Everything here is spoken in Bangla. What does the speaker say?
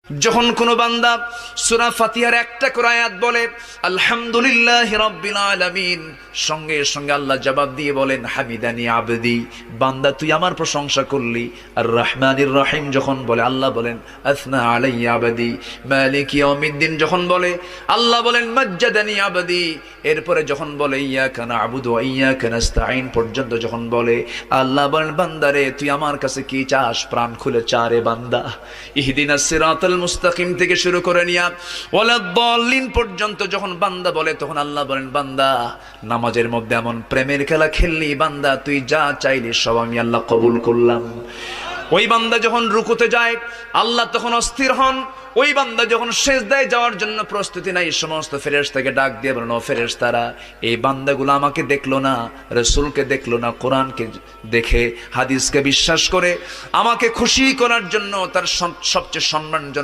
যখন কোনো বান্দা সূরা ফাতিহার একটা করে আয়াত বলে আলহামদুলিল্লাহি রাব্বিল আলামিন, সঙ্গে সঙ্গে আল্লাহ জবাব দিয়ে বলেন হামিদানি আবদি, বান্দা তুই আমার প্রশংসা করলি। আর রহমানির রহিম যখন বলে আল্লাহ বলেন আসনা আলাইয়া আবদি। মালিক ইয়াউমিদ্দিন যখন বলে আল্লাহ বলেন মাজ্জাদানি আবদি। এরপরে যখন বলে ইয়াকা না'বুদু ওয়া ইয়াকা নাস্তাঈন পর্যন্ত যখন বলে আল্লাহ বলেন বান্দারে তুই আমার কাছে কি চাস, প্রাণ খুলে চারে বান্দা। ইহদিনাস সিরাতাল মুস্তাকিম থেকে শুরু করে নিয়া ওয়ালাদ-দাল্লিন পর্যন্ত যখন বান্দা বলে তখন আল্লাহ বলেন বান্দা নামাজের মধ্যে এমন প্রেমের খেলা খেললি বান্দা, তুই যা চাইলি সব আমি আল্লাহ কবুল করলাম। ওই বান্দা যখন রুকুতে যায় আল্লাহ তখন অস্থির হন। ওই বান্দা যখন সিজদায় যাওয়ার জন্য প্রস্তুতি নাই, সমস্ত ফেরেশতাকে ডাক দিয়ে বলেন ও ফেরেশতারা, এই বান্দাগুলো আমাকে দেখলো না, রাসূলকে দেখলো না, কোরআনকে দেখে হাদিসকে বিশ্বাস করে আমাকে খুশি করার জন্য তার সবচেয়ে সম্মানজনক